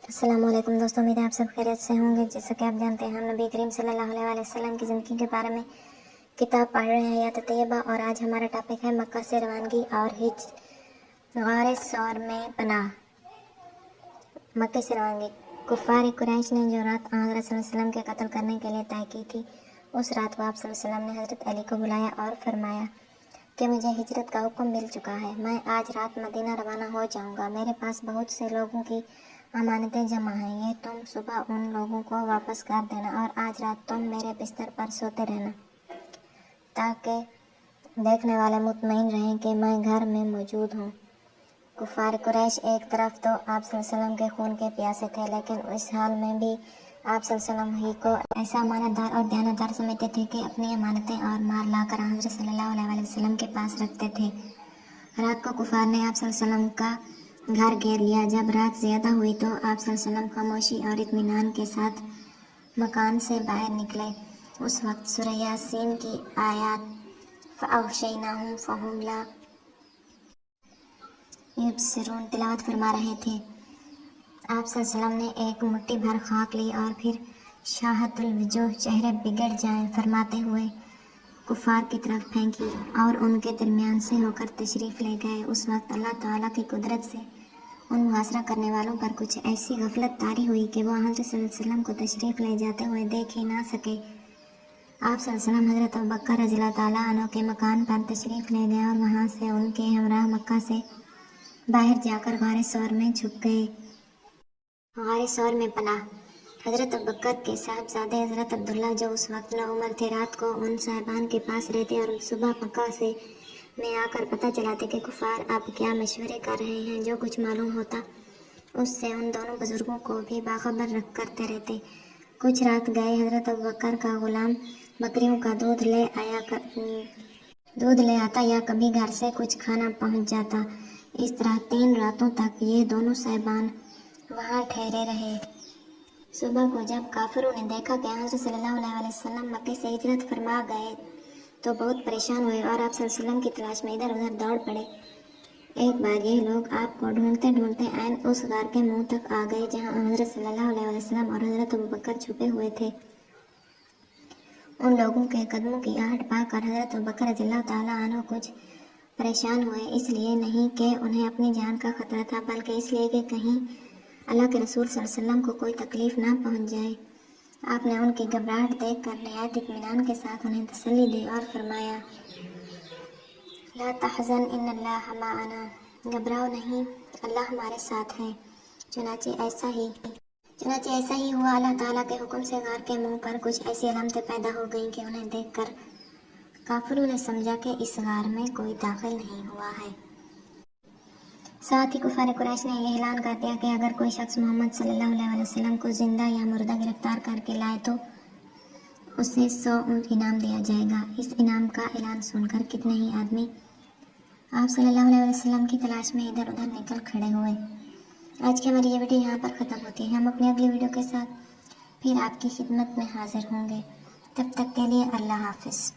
السلام علیکم دوستوں، امید ہے آپ سب خیریت سے ہوں گے۔ جیسا کہ آپ جانتے ہیں، ہم نبی کریم صلی اللہ علیہ وسلم کی زندگی کے بارے میں کتاب پڑھ رہے ہیں حیات طیبہ، اور آج ہمارا ٹاپک ہے مکہ سے روانگی اور غار ثور میں پناہ۔ مکہ سے روانگی۔ کفار قریش نے جو رات حضرت صلی اللہ علیہ وسلم کے قتل کرنے کے لیے طے کی تھی، اس رات کو آپ صلی اللہ علیہ وسلم نے حضرت علی کو بلایا اور فرمایا کہ مجھے ہجرت کا حکم مل چکا ہے، میں آج رات مدینہ روانہ ہو جاؤں گا۔ میرے پاس بہت سے لوگوں کی امانتیں جمع ہیں، یہ تم صبح ان لوگوں کو واپس کر دینا، اور آج رات تم میرے بستر پر سوتے رہنا تاکہ دیکھنے والے مطمئن رہیں کہ میں گھر میں موجود ہوں۔ کفار قریش ایک طرف تو آپ صلی اللہ علیہ وسلم کے خون کے پیاسے تھے، لیکن اس حال میں بھی آپ صلی اللہ علیہ وسلم ہی کو ایسا امانت دار اور دیانتدار سمجھتے تھے کہ اپنی امانتیں اور مال لا کر حضرت صلی اللہ علیہ وسلم کے پاس رکھتے تھے۔ رات کو کفار نے آپ صلی اللہ علیہ وسلم کا گھر گھیر لیا۔ جب رات زیادہ ہوئی تو آپ صلی اللہ علیہ وسلم خاموشی اور اطمینان کے ساتھ مکان سے باہر نکلے۔ اس وقت سورہ یاسین کی آیات فَأَغْشَيْنَاهُمْ فَهُمْ لَا يُبْصِرُونَ تلاوت فرما رہے تھے۔ آپ صلی اللہ علیہ وسلم نے ایک مٹھی بھر خاک لی اور پھر شاہد الوجوہ، چہرے بگڑ جائیں فرماتے ہوئے کفار کی طرف پھینکی اور ان کے درمیان سے ہو کر تشریف لے گئے۔ اس وقت اللہ تعالیٰ کی قدرت سے ان محاصرہ کرنے والوں پر کچھ ایسی غفلت طاری ہوئی کہ وہ حضرت صلی اللہ علیہ وسلم کو تشریف لے جاتے ہوئے دیکھ ہی نہ سکے۔ آپ صلی اللہ علیہ وسلم حضرت ابوبکر رضی اللہ تعالیٰ عنہ کے مکان پر تشریف لے گئے اور وہاں سے ان کے ہمراہ مکہ سے باہر جا کر غار ثور میں چھپ گئے۔ غار ثور میں پناہ۔ حضرت ابوبکر کے صاحبزادے حضرت عبداللہ، جو اس وقت نوعمر تھے، رات کو ان صاحبان کے پاس رہتے اور صبح مکہ سے میں آ کر پتہ چلاتے کہ کفار اب کیا مشورے کر رہے ہیں۔ جو کچھ معلوم ہوتا اس سے ان دونوں بزرگوں کو بھی باخبر رکھ کرتے رہتے۔ کچھ رات گئے حضرت ابوبکر کا غلام بکریوں کا دودھ لے آتا یا کبھی گھر سے کچھ کھانا پہنچ جاتا۔ اس طرح 3 راتوں تک یہ دونوں صاحبان وہاں ٹھہرے رہے۔ صبح کو جب کافروں نے دیکھا کہ حضرت صلی اللہ علیہ وسلم مکے سے ہجرت فرما گئے تو بہت پریشان ہوئے اور آپ صلی اللہ علیہ وسلم کی تلاش میں ادھر ادھر دوڑ پڑے۔ ایک بار یہ لوگ آپ کو ڈھونڈتے ڈھونڈتے عین اس غار کے منہ تک آ گئے جہاں حضرت صلی اللہ علیہ وسلم اور حضرت ابوبکر چھپے ہوئے تھے۔ ان لوگوں کے قدموں کی آہٹ پا کر حضرت ابوبکر رضی اللہ تعالیٰ عنہ کچھ پریشان ہوئے، اس لیے نہیں کہ انہیں اپنی جان کا خطرہ تھا، بلکہ اس لیے کہ کہیں اللہ کے رسول صلی اللہ علیہ وسلم کو کوئی تکلیف نہ پہنچ جائے۔ آپ نے ان کی گھبراہٹ دیکھ کر نہایت اطمینان کے ساتھ انہیں تسلی دی اور فرمایا لا تحزن ان اللہ معنا، گھبراؤ نہیں، اللہ ہمارے ساتھ ہے۔ چنانچہ ایسا ہی ہوا۔ اللہ تعالیٰ کے حکم سے غار کے منہ پر کچھ ایسی علامتیں پیدا ہو گئیں کہ انہیں دیکھ کر کافروں نے سمجھا کہ اس غار میں کوئی داخل نہیں ہوا ہے۔ ساتھ ہی کفار قریش نے یہ اعلان کر دیا کہ اگر کوئی شخص محمد صلی اللہ علیہ وسلم کو زندہ یا مردہ گرفتار کر کے لائے تو اسے 100 اونٹ انعام دیا جائے گا۔ اس انعام کا اعلان سن کر کتنے ہی آدمی آپ صلی اللہ علیہ وسلم کی تلاش میں ادھر ادھر نکل کھڑے ہوئے۔ آج کی ہماری یہ ویڈیو یہاں پر ختم ہوتی ہے۔ ہم اپنی اگلی ویڈیو کے ساتھ پھر آپ کی خدمت میں حاضر ہوں گے۔ تب تک کے لیے اللہ حافظ۔